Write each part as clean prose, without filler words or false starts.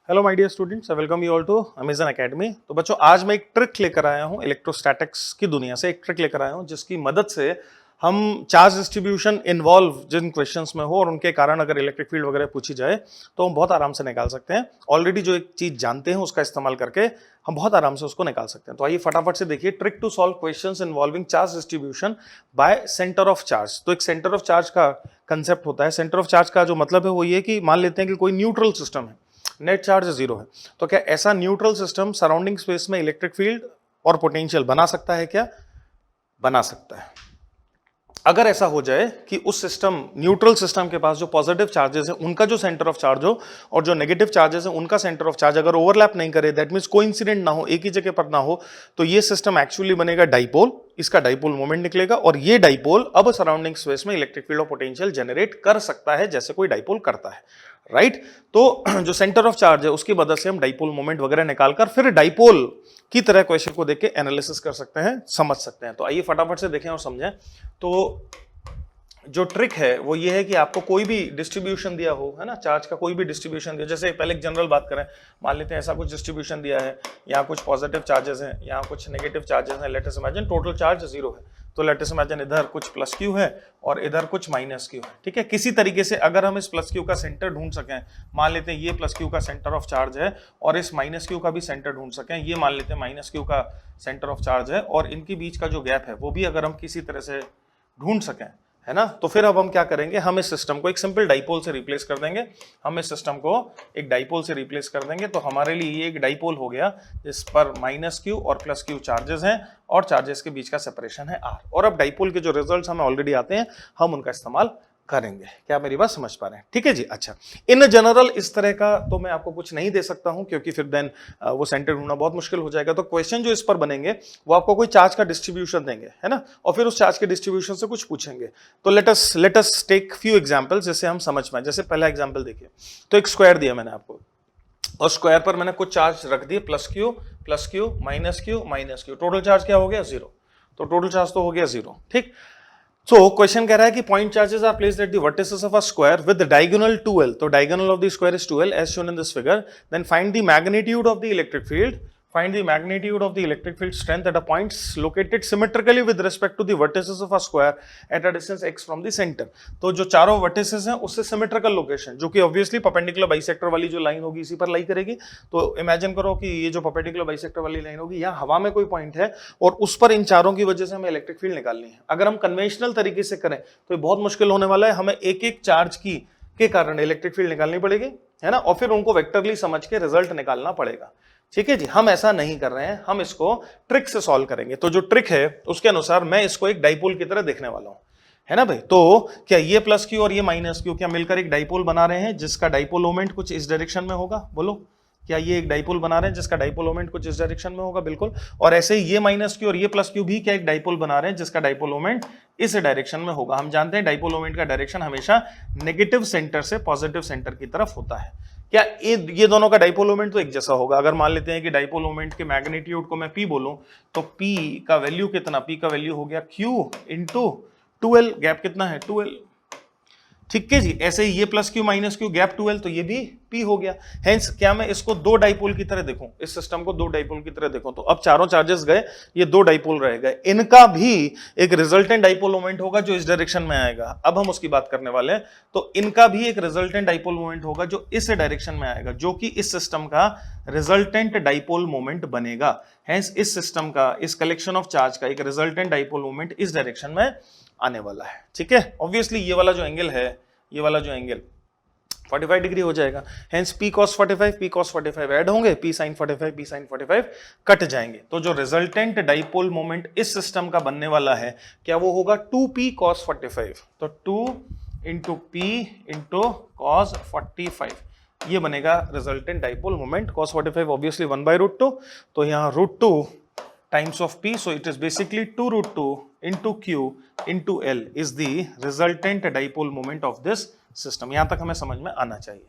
Hello my dear students, I welcome you all to Amazon Academy. तो बच्चों, आज मैं एक ट्रिक लेकर आया हूं, इलेक्ट्रोस्टैटिक्स की दुनिया से एक ट्रिक लेकर आया हूं जिसकी मदद से हम चार्ज डिस्ट्रीब्यूशन इन्वॉल्व जिन क्वेश्चंस में हो और उनके कारण अगर इलेक्ट्रिक फील्ड वगैरह पूछी जाए तो हम बहुत आराम से निकाल सकते हैं। ऑलरेडी जो एक चीज जानते हैं उसका इस्तेमाल करके हम बहुत आराम से उसको निकाल सकते हैं। तो आइए फटाफट से देखिए, trick to solve questions involving charge distribution by centre of charge. तो एक सेंटर ऑफ चार्ज का कंसेप्ट होता है। सेंटर ऑफ चार्ज का जो मतलब है वो ये कि मान लेते हैं कि कोई न्यूट्रल सिस्टम है, नेट चार्ज जीरो है, तो क्या ऐसा न्यूट्रल सिस्टम सराउंडिंग स्पेस में इलेक्ट्रिक फील्ड और पोटेंशियल बना सकता है? क्या बना सकता है? अगर ऐसा हो जाए कि उस सिस्टम, न्यूट्रल सिस्टम के पास जो पॉजिटिव चार्जेस है उनका जो सेंटर ऑफ चार्ज हो और जो नेगेटिव चार्जेस है उनका सेंटर ऑफ चार्ज अगर ओवरलैप नहीं करे, दैट मींस कोइंसिडेंट ना हो, एक ही जगह पर ना हो, तो ये सिस्टम एक्चुअली बनेगा डाइपोल। इसका डाइपोल मोमेंट निकलेगा और ये डाइपोल अब सराउंडिंग स्पेस में इलेक्ट्रिक फील्ड और पोटेंशियल जनरेट कर सकता है जैसे कोई डाइपोल करता है, राइट? तो जो सेंटर ऑफ चार्ज है उसकी मदद से हम डाइपोल मोमेंट वगैरह निकालकर फिर डाइपोल की तरह क्वेश्चन को देख के एनालिसिस कर सकते हैं, समझ सकते हैं। तो आइए फटाफट से देखें और समझें। तो जो ट्रिक है वो ये है कि आपको कोई भी डिस्ट्रीब्यूशन दिया हो, है ना, चार्ज का कोई भी डिस्ट्रीब्यूशन दिया, जैसे पहले एक जनरल बात करें, मान लेते हैं ऐसा कुछ डिस्ट्रीब्यूशन दिया है, यहाँ कुछ पॉजिटिव चार्जेस हैं, यहाँ कुछ नेगेटिव चार्जेस हैं। Let us imagine total charge zero है, तो लेट अस इमेजिन इधर कुछ प्लस क्यू है और इधर कुछ माइनस क्यू है, ठीक है। किसी तरीके से अगर हम इस प्लस क्यू का सेंटर ढूंढ सकें, मान लेते हैं ये प्लस क्यू का सेंटर ऑफ चार्ज है और इस माइनस क्यू का भी सेंटर ढूंढ सकें, ये मान लेते हैं माइनस क्यू का सेंटर ऑफ चार्ज है और इनके बीच का जो गैप है वो भी अगर हम किसी तरह से ढूंढ सकें, है ना, तो फिर अब हम क्या करेंगे, हम इस सिस्टम को एक सिंपल डाइपोल से रिप्लेस कर देंगे। हम इस सिस्टम को एक डाइपोल से रिप्लेस कर देंगे तो हमारे लिए ये एक डाइपोल हो गया जिस पर माइनस क्यू और प्लस क्यू चार्जेस हैं और चार्जेस के बीच का सेपरेशन है आर। और अब डाइपोल के जो रिजल्ट्स हमें ऑलरेडी आते हैं हम उनका इस्तेमाल करेंगे। क्या मेरी बात समझ पा रहे हैं? ठीक है जी। अच्छा, इन जनरल इस तरह का तो मैं आपको कुछ नहीं दे सकता हूं क्योंकि फिर देन वो सेंटर ढूंढना बहुत मुश्किल हो जाएगा। तो क्वेश्चन जो इस पर बनेंगे वो आपको कोई चार्ज का डिस्ट्रीब्यूशन देंगे, है ना, और फिर उस चार्ज के डिस्ट्रीब्यूशन से कुछ पूछेंगे। तो let us take few examples जिससे हम समझ पाए। जैसे पहला एग्जांपल देखिए, तो एक स्क्वायर दिया मैंने आपको और स्क्वायर पर मैंने कुछ चार्ज रख दिए, plus Q minus Q, total charge क्या हो गया? जीरो। तो टोटल चार्ज तो हो गया जीरो, ठीक। So क्वेश्चन कह रहा है कि point charges are placed at the vertices of a square with diagonal 2l। तो diagonal of the square is 2l as shown in this figure. Then find the magnitude of the electric field, find the magnitude of the electric field strength at a points located symmetrically with respect to the vertices of a square at a distance x from the center। तो जो चारों vertices हैं उससे symmetrical location, जो कि obviously perpendicular bisector वाली जो line होगी इसी पर लाई करेगी। तो इमेजिन करो कि ये जो परपेंडिकुलर बाइसेक्टर वाली लाइन होगी, यहाँ हवा में कोई पॉइंट है और उस पर इन चारों की वजह से हमें इलेक्ट्रिक फील्ड निकालनी है। अगर हम कन्वेंशनल तरीके से करें तो ये बहुत मुश्किल होने वाला है, हमें एक एक चार्ज की के कारण इलेक्ट्रिक फील्ड निकालनी पड़ेगी, है ना, और फिर उनको वेक्टरली समझ के रिजल्ट निकालना पड़ेगा। ठीक है जी। हम ऐसा नहीं कर रहे हैं, हम इसको ट्रिक से सॉल्व करेंगे। तो जो ट्रिक है उसके अनुसार मैं इसको एक डाइपोल की तरह देखने वाला हूं, है ना भाई। तो क्या ये प्लस क्यू और ये माइनस क्यू क्या मिलकर एक डाइपोल बना रहे हैं जिसका डाइपोल मोमेंट कुछ इस डायरेक्शन में होगा? बोलो, क्या ये एक डाइपोल बना रहे हैं जिसका डाइपोल मोमेंट कुछ इस डायरेक्शन में होगा? बिल्कुल। और ऐसे ही ये माइनस क्यू और ये प्लस क्यू भी क्या एक डाइपोल बना रहे हैं जिसका डाइपोल मोमेंट इस डायरेक्शन में होगा। हम जानते हैं डाइपोल मोमेंट का डायरेक्शन हमेशा नेगेटिव सेंटर से पॉजिटिव सेंटर की तरफ होता है। क्या ये दोनों का डाइपोल मोमेंट तो एक जैसा होगा? अगर मान लेते हैं कि डाइपोल मोमेंट के मैग्नीट्यूड को मैं P बोलूं तो P का वैल्यू कितना? P का वैल्यू हो गया Q इंटू 2L, गैप कितना है? 2L। ठीक है जी। ऐसे ही ये plus Q minus Q, gap 2L, तो ये भी P हो गया। हेंस क्या मैं इसको दो डाइपोल की तरह देखूं, इस सिस्टम को दो डाइपोल की तरह देखूं, तो अब चारों चार्जेस गए, ये दो डाइपोल रह गए, इनका भी एक रिजल्टेंट डाइपोल मोमेंट होगा जो इस डायरेक्शन में आएगा। अब हम उसकी बात करने वाले हैं। तो इनका भी एक रिजल्टेंट डाइपोल मोमेंट होगा जो इस डायरेक्शन में आएगा, जो कि इस सिस्टम का रिजल्टेंट डाइपोल मोमेंट बनेगा। हेंस इस सिस्टम का, इस कलेक्शन ऑफ चार्ज का एक रिजल्टेंट डाइपोल मोमेंट इस डायरेक्शन में आने वाला है। ठीक है। ऑब्वियसली ये वाला जो एंगल है, ये वाला जो एंगल 45 डिग्री हो जाएगा। हेंस P cos 45 ऐड होंगे, P sin 45 कट जाएंगे। तो जो रिजल्टेंट डाइपोल मोमेंट इस सिस्टम का बनने वाला है क्या वो होगा 2P cos 45। तो 2 इंटू P इंटू cos 45 ये बनेगा resultant dipole moment. cos 45 obviously 1/√2, तो यहाँ √2 times of P, so it is basically 2√2 into Q into L is the resultant dipole moment of this system। यहां तक हमें समझ में आना चाहिए।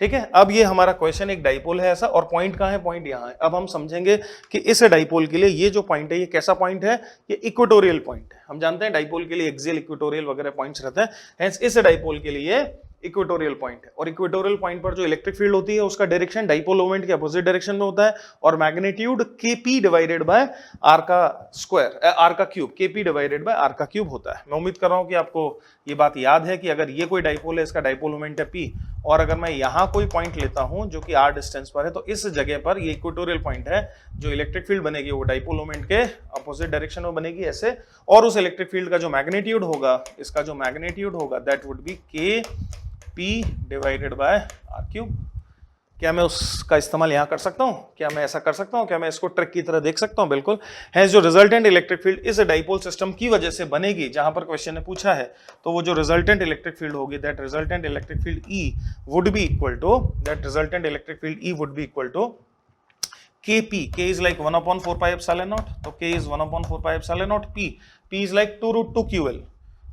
ठीक है। अब ये हमारा क्वेश्चन एक डाइपोल है ऐसा, और पॉइंट कहां है? पॉइंट यहां है। अब हम समझेंगे कि इस डाइपोल के लिए ये जो पॉइंट है ये कैसा पॉइंट है? ये इक्वेटोरियल पॉइंट है। हम जानते हैं डाइपोल के लिए एक्सियल, इक्वेटोरियल वगैरह पॉइंट्स रहते हैं। हेंस इस डाइपोल के लिए इक्वेटोरियल पॉइंट है, और इक्वेटोरियल पॉइंट पर जो इलेक्ट्रिक फील्ड होती है उसका डायरेक्शन डाइपोल मोमेंट के अपोजिट डायरेक्शन में होता है, और magnitude Kp divided by R का स्क्वायर, आर का cube, Kp divided by R का क्यूब होता है। मैं उम्मीद कर रहा हूं कि आपको ये बात याद है कि अगर ये कोई डाइपोल है, इसका डाइपोल मोमेंट है P, और अगर मैं यहां कोई पॉइंट लेता हूं जो कि r डिस्टेंस पर है, तो इस जगह पर ये इक्वेटोरियल पॉइंट है, जो इलेक्ट्रिक फील्ड बनेगी वो डाइपोल मोमेंट के अपोजिट डायरेक्शन में बनेगी ऐसे, और उस इलेक्ट्रिक फील्ड का जो मैग्नीट्यूड होगा, इसका जो मैग्नीट्यूड होगा that would be Kp divided by r cube. क्या मैं उसका इस्तेमाल यहां कर सकता हूं? क्या मैं ऐसा कर सकता हूं? क्या मैं इसको ट्रिक की तरह देख सकता हूं? बिल्कुल है। जो रिजल्टेंट इलेक्ट्रिक फील्ड इस डाइपोल सिस्टम की वजह से बनेगी, जहां पर क्वेश्चन ने पूछा है, तो वो जो रिजल्टेंट इलेक्ट्रिक फील्ड होगी, that resultant electric field E would be equal to, that resultant electric field E would be equal to Kp, K is like 1/4 pi epsilon naught, तो K is 1/4 pi epsilon naught, P is like 2√2 QL,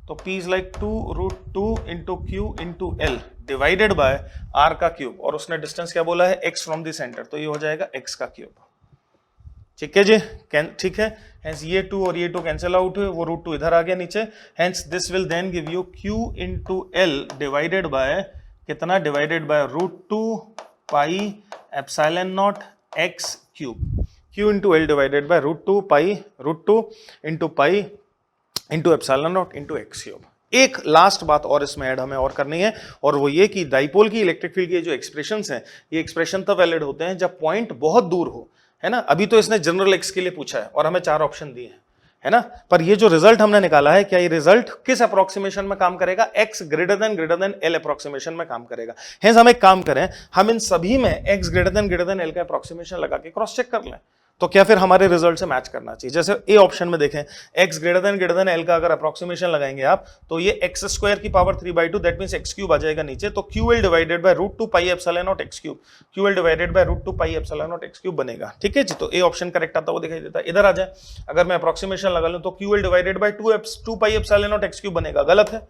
तो P is like 2√2 into Q into L divided bye R का cube, और उसने distance क्या बोला है? X from the centre, तो ये हो जाएगा X का क्यूब। ठीक है जी, ठीक है। हेंस ये 2 और ये 2 कैंसिल आउट हुए, वो √2 इधर आ गया नीचे, hence this will then give you Q into L divided by कितना? Divided by √2 pi epsilon naught X cube, Q into L divided by √2 into pi into epsilon naught into X cube. एक last बात और इसमें add हमें और करनी है, और वो ये कि डाइपोल की इलेक्ट्रिक फील्ड के जो एक्सप्रेशंस हैं, ये एक्सप्रेशन तब वैलिड होते हैं जब पॉइंट बहुत दूर हो, है ना। अभी तो इसने जनरल एक्स के लिए पूछा है और हमें 4 ऑप्शन दिए हैं, है ना। पर ये जो रिजल्ट हमने निकाला है, क्या ये रिजल्ट किस अप्रोक्सीमेशन में काम करेगा? x greater than L approximation में काम करेगा। हेंस हम एक काम करें, हम इन सभी में x ग्रेटर देन L का अप्रोक्सीमेशन लगा के क्रॉस चेक कर लें, तो क्या फिर हमारे रिजल्ट से मैच करना चाहिए। जैसे ए ऑप्शन में देखें, x ग्रेटर देन L का अगर अप्रोक्सीमेशन लगाएंगे आप, तो ये x स्क्वायर की power 3/2, that means x cube आ जाएगा नीचे, तो QL divided by √2 pi epsilon naught x cube, QL divided by √2 pi epsilon naught x cube बनेगा। ठीक है जी, तो ए ऑप्शन करेक्ट आता हुआ दिखाई देता है। इधर आ जाए, अगर मैं अप्रोक्सीमेशन लगा लूं तो QL divided by 2 pi epsilon naught x cube बनेगा, गलत है।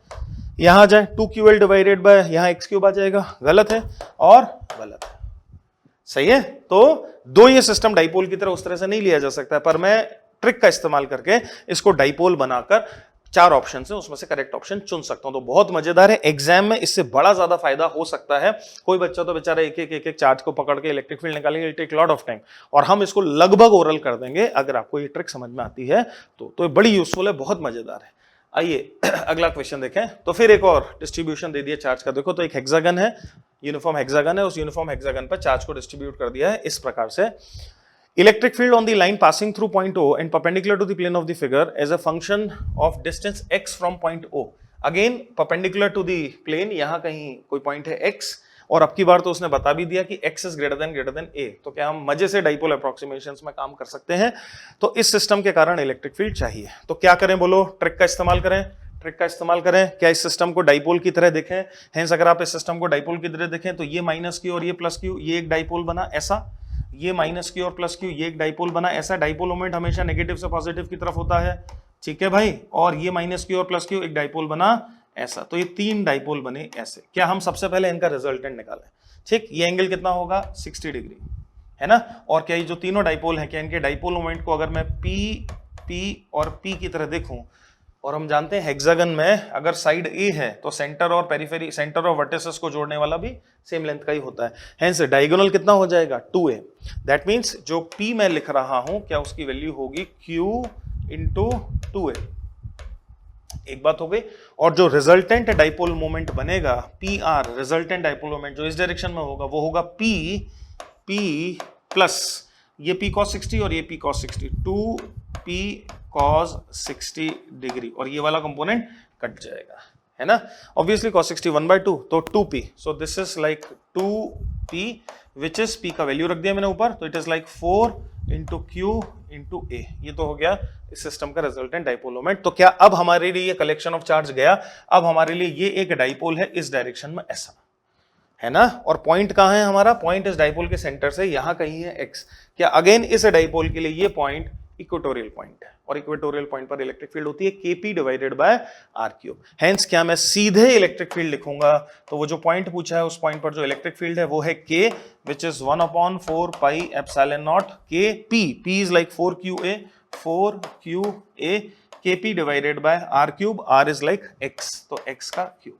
यहां आ जाए, 2QL डिवाइडेड बाय यहां x क्यूब आ जाएगा, गलत है और गलत है। सही है। तो दो ये सिस्टम डाइपोल की तरह उस तरह से नहीं लिया जा सकता, पर मैं ट्रिक का इस्तेमाल करके इसको डाइपोल बनाकर 4 ऑप्शन है उसमें से करेक्ट ऑप्शन चुन सकता हूं। तो बहुत मजेदार है, एग्जाम में इससे बड़ा ज्यादा फायदा हो सकता है। कोई बच्चा तो बेचारा एक चार्ज को पकड़ के इलेक्ट्रिक फील्ड निकालेंगे, it take lot of time, और हम इसको लगभग ओरल कर देंगे अगर आपको ये ट्रिक समझ में आती है तो बड़ी यूजफुल है, बहुत मजेदार है। आइए अगला क्वेश्चन देखें। तो फिर एक और डिस्ट्रीब्यूशन दे दिया चार्ज का। देखो, तो एक हेक्सागन है, यूनिफॉर्म हेक्सागन है, उस यूनिफॉर्म हेक्सागन पर चार्ज को डिस्ट्रीब्यूट कर दिया है इस प्रकार से। Electric field on the line passing through point O and perpendicular to the plane of the figure as a function of distance x from point O। Again perpendicular to the plane, यहां कहीं कोई point है x, और अब की बार तो उसने बता भी दिया कि x is greater than a। तो क्या हम मजे से डाइपोल अप्रोक्सीमेशंस में काम कर सकते हैं? तो इस सिस्टम के कारण इलेक्ट्रिक फील्ड चाहिए, तो क्या करें बोलो? ट्रिक का इस्तेमाल करें। ट्रिक का इस्तेमाल करें, क्या इस सिस्टम को डाइपोल की तरह देखें? हेंस अगर आप इस सिस्टम को डाइपोल की तरह देखें, तो ये माइनस क्यू और ये प्लस क्यू, ये एक डाइपोल बना ऐसा, ये माइनस क्यू और प्लस क्यू, ये एक डाइपोल बना ऐसा। डाइपोल मोमेंट हमेशा नेगेटिव से पॉजिटिव की तरफ होता है, ठीक है भाई। और ये माइनस क्यू और प्लस क्यू, एक डाइपोल बना ऐसा, तो ये 3 डाइपोल बने ऐसे। क्या हम सबसे पहले इनका रिजल्टेंट निकालें? ठीक, ये एंगल कितना होगा? 60 डिग्री, है ना। और क्या ये जो तीनों डाइपोल हैं, क्या इनके डाइपोल मोमेंट को अगर मैं P और P की तरह देखूं, और हम जानते हैं हेक्सागन में अगर साइड A है तो सेंटर और पेरिफेरी, सेंटर और वर्टिसेस को जोड़ने वाला भी सेम लेंथ का ही होता है। हेंस डायगोनल कितना हो जाएगा? 2a। दैट मींस जो P मैं लिख रहा हूं, क्या उसकी वैल्यू होगी Q इंटू 2a। एक बात हो गई। और जो रिजल्टेंट डाइपोल मोमेंट बनेगा PR, रिजल्टेंट डाइपोल मोमेंट जो इस डायरेक्शन में होगा, वो होगा P प्लस ये P cos 60 और ये P cos 60, 2P cos 60 degree, और ये वाला कंपोनेंट कट जाएगा, है ना। ऑब्वियसली cos 60 1/2, तो 2P, so this is like 2P, which is P का वैल्यू रख दिया मैंने ऊपर, तो it is like 4 into Q into A। ये तो हो गया इस सिस्टम का रिजल्टेंट डाइपोल मोमेंट। तो क्या अब हमारे लिए ये कलेक्शन ऑफ चार्ज गया? अब हमारे लिए ये एक डाइपोल है इस डायरेक्शन में ऐसा, है ना। और पॉइंट कहां है हमारा? पॉइंट इस डाइपोल के सेंटर से यहां कहीं है x। क्या अगेन इस डाइपोल के लिए ये पॉइंट इक्वेटोरियल पॉइंट है, और इक्वेटोरियल पॉइंट पर इलेक्ट्रिक फील्ड होती है Kp divided bye r cube. Hence क्या मैं सीधे इलेक्ट्रिक फील्ड लिखूंगा? तो वो जो पॉइंट पूछा है, उस पॉइंट पर जो इलेक्ट्रिक फील्ड है वो है K, which is 1/4 pi epsilon not Kp। P is like 4QA, Kp divided bye r cube, r is like x, तो x का क्यूब।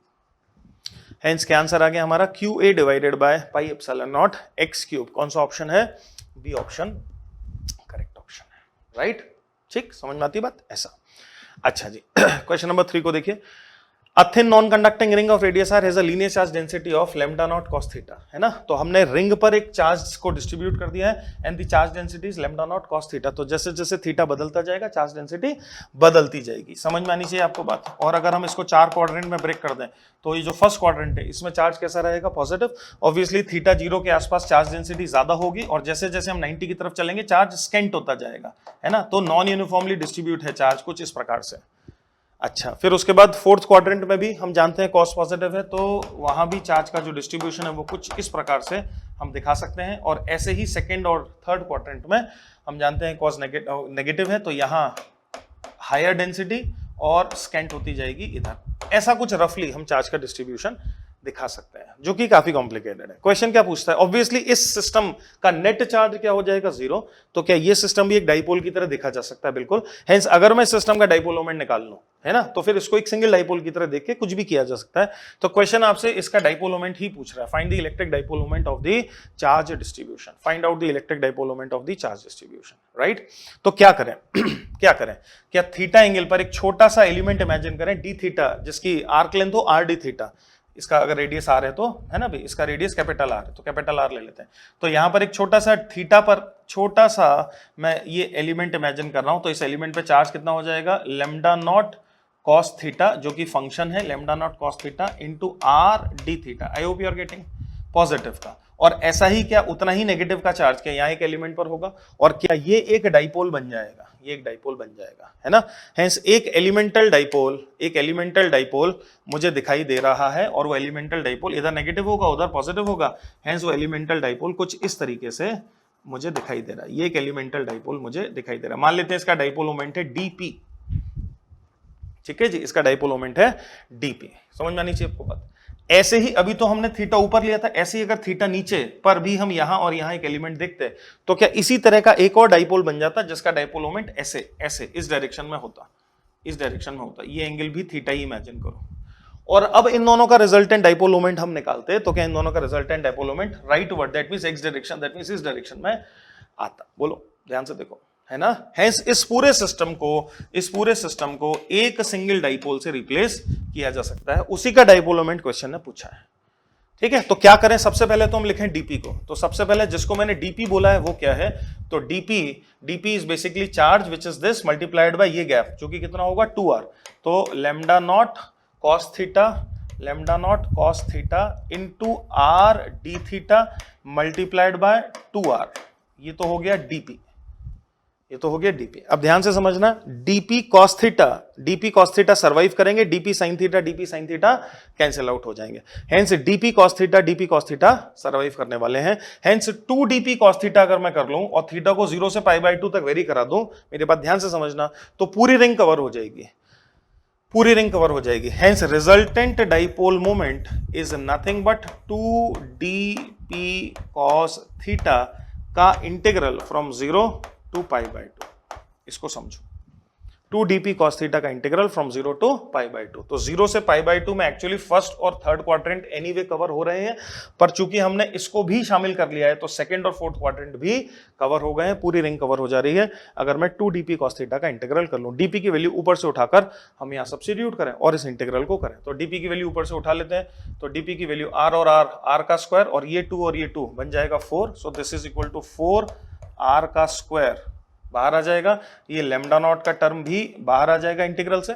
हेंस क्या आंसर आ गया हमारा QA divided by pi epsilon naught x cube. कौन सा option है? B option correct option है, right. ठीक, समझ में आती है बात? ऐसा। अच्छा जी, क्वेश्चन नंबर 3 को देखिए। A thin non-conducting ring of radius r has a linear charge density of lambda naught cos theta, है ना। तो हमने रिंग पर एक चार्ज को डिस्ट्रीब्यूट कर दिया है and the charge density is lambda naught cos theta। तो जैसे जैसे थीटा बदलता जाएगा चार्ज डेंसिटी बदलती जाएगी। समझ में आनी चाहिए आपको बात। और अगर हम इसको 4 क्वाड्रेंट में ब्रेक कर दें तो ये जो फर्स्ट क्वाड्रेंट है इसमें चार्ज कैसा रहेगा? पॉजिटिव। ऑब्वियसली थीटा 0 के आसपास चार्ज डेंसिटी ज्यादा होगी और जैसे जैसे हम 90 की तरफ चलेंगे चार्ज स्केंट होता जाएगा, है ना। तो नॉन यूनिफॉर्मली डिस्ट्रीब्यूट है चार्ज कुछ इस प्रकार से। अच्छा, फिर उसके बाद फोर्थ क्वाड्रेंट में भी हम जानते हैं कॉस पॉजिटिव है, तो वहां भी चार्ज का जो डिस्ट्रीब्यूशन है वो कुछ इस प्रकार से हम दिखा सकते हैं। और ऐसे ही सेकेंड और थर्ड क्वाड्रेंट में हम जानते हैं कॉस नेगेटिव है, तो यहाँ हायर डेंसिटी और स्केंट होती जाएगी इधर। ऐसा कुछ रफली हम चार्ज का डिस्ट्रीब्यूशन दिखा सकते हैं, जो कि काफी कॉम्प्लिकेटेड है। क्वेश्चन क्या पूछता है? ऑब्वियसली इस सिस्टम का नेट चार्ज क्या हो जाएगा? 0। तो क्या ये सिस्टम भी एक डाइपोल की तरह देखा जा सकता है? बिल्कुल। हेंस अगर मैं सिस्टम का डाइपोल मोमेंट निकाल लूं, है ना, तो फिर इसको एक सिंगल डाइपोल की तरह देख के कुछ भी किया जा सकता है। तो क्वेश्चन आपसे इसका डाइपोल मोमेंट ही पूछ रहा है। Find the electric dipole moment of the charge distribution. Find out the electric dipole moment of the charge distribution, right. तो क्या करें? क्या करें? क्या थीटा एंगल पर एक छोटा सा एलिमेंट इमेजिन करें डी थीटा, जिसकी आर्क लेंथ हो r d थीटा। इसका अगर रेडियस आर है तो, है ना भाई, इसका रेडियस कैपिटल आर है तो कैपिटल आर ले लेते हैं। तो यहां पर एक छोटा सा थीटा पर छोटा सा मैं ये एलिमेंट इमेजिन कर रहा हूं। तो इस एलिमेंट पे चार्ज कितना हो जाएगा? लैम्डा नॉट कॉस थीटा, जो कि फंक्शन है lambda naught cos theta into r d theta. I hope you are getting positive का। और ऐसा ही क्या उतना ही नेगेटिव का चार्ज क्या यहाँ एक एलिमेंट पर होगा? और क्या ये एक डाइपोल बन जाएगा? ये एक डाइपोल बन जाएगा, है ना। हेंस एक एलिमेंटल डाइपोल मुझे दिखाई दे रहा है और वो एलिमेंटल डाइपोल इधर नेगेटिव होगा उधर पॉजिटिव होगा। हेंस वो एलिमेंटल डाइपोल कुछ इस तरीके से मुझे दिखाई दे रहा है। ये एक एलिमेंटल डाइपोल मुझे दिखाई दे रहा है। मान लेते हैं इसका डाइपोल मोमेंट है dp। ठीक है जी, इसका डाइपोल मोमेंट है dp। समझ में आनी चाहिए आपको बात। ऐसे ही अभी तो हमने थीटा ऊपर लिया था, ऐसे ही अगर थीटा नीचे पर भी हम यहां और यहां एक एलिमेंट देखते हैं तो क्या इसी तरह का एक और डाइपोल बन जाता जिसका डाइपोल मोमेंट ऐसे ऐसे इस डायरेक्शन में होता, इस डायरेक्शन में होता। ये एंगल भी थीटा ही इमेजिन करो। और अब इन दोनों का रिजल्टेंट डाइपोल मोमेंट हम निकालते हैं। तो क्या इन दोनों का resultant dipole moment right word, that means x direction, that means इस डायरेक्शन में आता। बोलो ध्यान से देखो, है ना। हेंस इस पूरे सिस्टम को एक सिंगल डाइपोल से रिप्लेस किया जा सकता है। उसी का डाइपोल मोमेंट क्वेश्चन ने पूछा है। ठीक है, तो क्या करें? सबसे पहले तो हम लिखें डीपी को। तो सबसे पहले जिसको मैंने डीपी बोला है वो क्या है? तो DP is basically charge which is this multiplied by ये गैप, जो कि कितना होगा? 2r। तो lambda naught cos theta into r d theta multiplied by 2r। ये तो हो गया डीपी, ये तो हो गया डीपी। अब ध्यान से समझना, डीपी कॉस थीटा सर्वाइव करेंगे, DP sine theta cancel out हो जाएंगे। Hence DP cos theta survive करने वाले हैं। हेंस 2 डीपी कॉस थीटा अगर मैं कर लूं और थीटा को 0 से π/2 तक वेरी करा दूं, मेरे बात ध्यान से समझना, तो पूरी रिंग कवर हो जाएगी। Hence resultant dipole moment is nothing but 2 DP cos theta का इंटीग्रल फ्रॉम 0 to π/2। इसको समझो, 2 dp cos थीटा का इंटीग्रल फ्रॉम 0 to π/2। तो 0 से π/2 में एक्चुअली फर्स्ट और थर्ड क्वाड्रेंट एनीवे कवर हो रहे हैं, पर चूंकि हमने इसको भी शामिल कर लिया है तो सेकंड और फोर्थ क्वाड्रेंट भी कवर हो गए हैं, पूरी रिंग कवर हो जा रही है। अगर मैं 2 dp cos थीटा का इंटीग्रल कर लूं, dp की वैल्यू ऊपर से उठाकर हम यहां सब्स्टिट्यूट करें और इस इंटीग्रल को करें, तो dp की वैल्यू ऊपर से उठा लेते हैं। तो dp की वैल्यू r और r का स्क्वायर और ये 2 बन जाएगा 4। So this is equal to 4r का स्क्वायर बाहर आ जाएगा। ये लैम्डा नॉट का टर्म भी बाहर आ जाएगा इंटीग्रल से।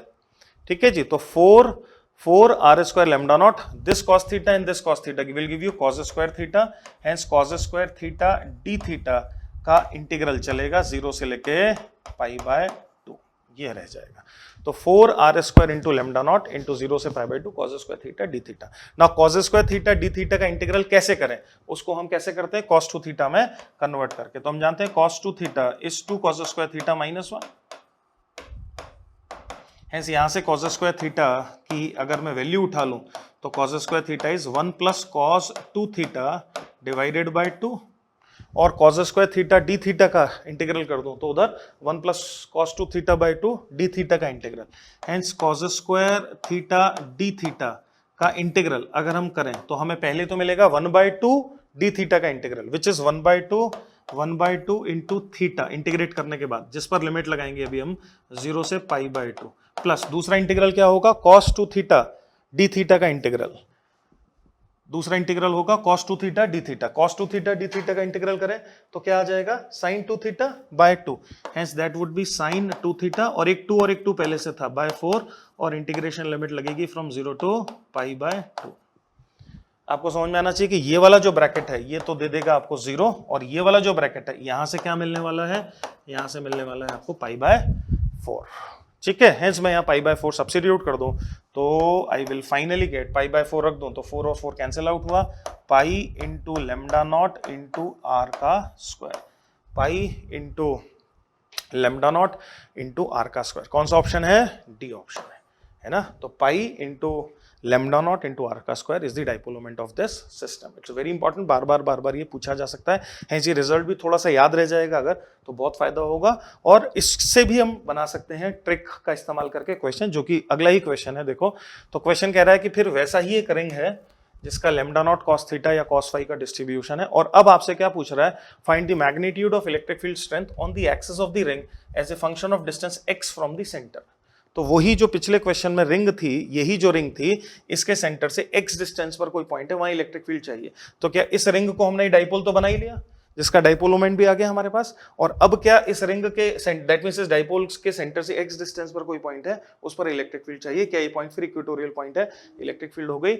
ठीक है जी, तो 4 r² lambda naught, this cos theta and this cos theta will give you cos square theta. Hence cos square theta d theta का इंटीग्रल चलेगा 0 से लेके π/2, ये रह जाएगा। तो 4r² into lambda naught into 0 से π/2 cos square theta d theta. Now cos square theta d theta का इंटीग्रल कैसे करें? उसको हम कैसे करते हैं? cos 2 थीटा में कन्वर्ट करके। तो हम जानते हैं cos 2 theta is 2 cos square theta -1। Hence यहां से cos स्क्वायर थीटा की अगर मैं वैल्यू उठा लूं तो cos square theta is 1 plus cos 2 theta divided by 2, और cos square theta d theta का इंटीग्रल कर दूं तो उधर 1 plus cos 2 theta by 2 d theta का integral. Hence cos square theta d theta का इंटीग्रल अगर हम करें तो हमें पहले तो मिलेगा 1/2 डी थीटा का integral, which is 1/2 into theta integrate करने के बाद, जिस पर लिमिट लगाएंगे अभी हम 0 से π/2, प्लस दूसरा इंटीग्रल क्या होगा cos 2 थीटा डी थीटा का इंटीग्रल, दूसरा इंटीग्रल होगा cos 2 theta D theta, cos 2 theta D theta का इंटीग्रल करें तो क्या आ जाएगा sin 2 theta by 2, hence that would B sin 2 theta, और एक 2 पहले से था बाय 4, और इंटीग्रेशन लिमिट लगेगी फ्रॉम 0 टू π/2। आपको समझ में आना चाहिए कि ये वाला जो ब्रैकेट है ये तो दे देगा आपको 0, और ये वाला जो ब्रैकेट है यहां से क्या मिलने वाला है, यहां से मिलने वाला है आपको π/4। ठीक है, हेंस मैं यहाँ π/4 सब्स्टिट्यूट कर दूं तो आई विल फाइनली गेट π/4 रख दूं तो 4 और 4 कैंसिल आउट हुआ, pi into lambda naught into R का square, pi into lambda naught into R का स्क्वायर। कौन सा ऑप्शन है, डी ऑप्शन है ना। तो pi into lambda naught into r का square is the dipole moment of this system. It's very important, बार बार ये पूछा जा सकता है, है ये रिजल्ट भी थोड़ा सा याद रह जाएगा अगर, तो बहुत फायदा होगा। और इससे भी हम बना सकते हैं ट्रिक का इस्तेमाल करके क्वेश्चन, जो कि अगला ही क्वेश्चन है। देखो तो क्वेश्चन कह रहा है कि फिर वैसा ही एक रिंग है जिसका lambda naught cos थीटा या cos फाई का डिस्ट्रीब्यूशन है, और अब आपसे क्या पूछ रहा है, find the magnitude of electric field strength on the axis of the ring as a function of distance x from the centre. तो वही जो पिछले क्वेश्चन में रिंग थी, यही जो रिंग थी, इसके सेंटर से x डिस्टेंस पर कोई पॉइंट है, वहां इलेक्ट्रिक फील्ड चाहिए। तो क्या इस रिंग को हमने डाइपोल तो बना ही लिया, जिसका डाइपोल मोमेंट भी आ गया हमारे पास, और अब क्या इस रिंग के दैट मींस इस डाइपोल के सेंटर से x डिस्टेंस पर कोई पॉइंट है, उस पर इलेक्ट्रिक फील्ड चाहिए। क्या ये पॉइंट फिर इक्वेटोरियल पॉइंट है, इलेक्ट्रिक फील्ड हो गई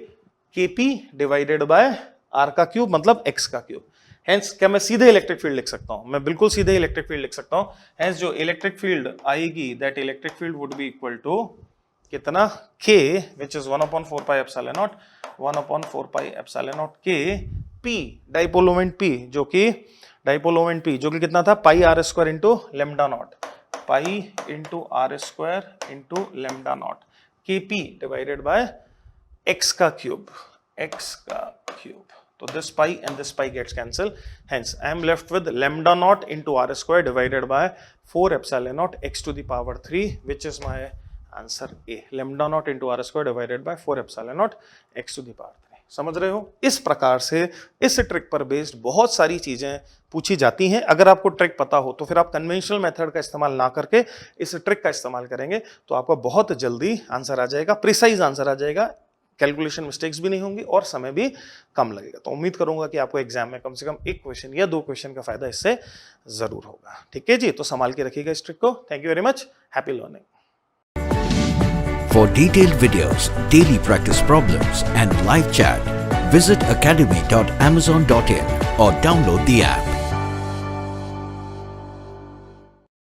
kp डिवाइडेड बाय r का क्यूब मतलब x का क्यूब। हेंस क्या मैं सीधे इलेक्ट्रिक फील्ड लिख सकता हूं, मैं बिल्कुल सीधे इलेक्ट्रिक फील्ड लिख सकता हूं। हेंस जो इलेक्ट्रिक फील्ड आएगी, that electric field would be equal to कितना, k which is 1/4 pi epsilon naught, 1/4 pi epsilon naught k p dipole moment p, जो कि डाइपोल मोमेंट p जो कि कितना था, पाई r square into lambda not, pi into r square into lambda not, kp divided bye x का cube, x का cube. तो this pi and this pi gets cancelled. Hence, I am left with lambda naught into r square divided by 4 epsilon naught x to the power 3, which is my answer A. Lambda naught into r square divided by 4 epsilon naught x to the power 3. समझ रहे हो? इस प्रकार से इस trick पर based बहुत सारी चीजें पूछी जाती हैं। अगर आपको ट्रिक पता हो तो फिर आप कन्वेंशनल मेथड का इस्तेमाल ना करके इस ट्रिक का इस्तेमाल करेंगे तो आपको बहुत जल्दी आंसर आ जाएगा, प्रिसाइज आंसर आ जाएगा, कैलकुलेशन मिस्टेक्स भी नहीं होंगी और समय भी कम लगेगा। तो उम्मीद करूंगा कि आपको एग्जाम में कम से कम एक क्वेश्चन या 2 क्वेश्चन का फायदा इससे जरूर होगा। ठीक है जी, तो संभाल के रखिएगा इस ट्रिक को। Thank you very much, happy learning. For detailed videos, daily practice problems and live chat, visit academy.amazon.in or download the app.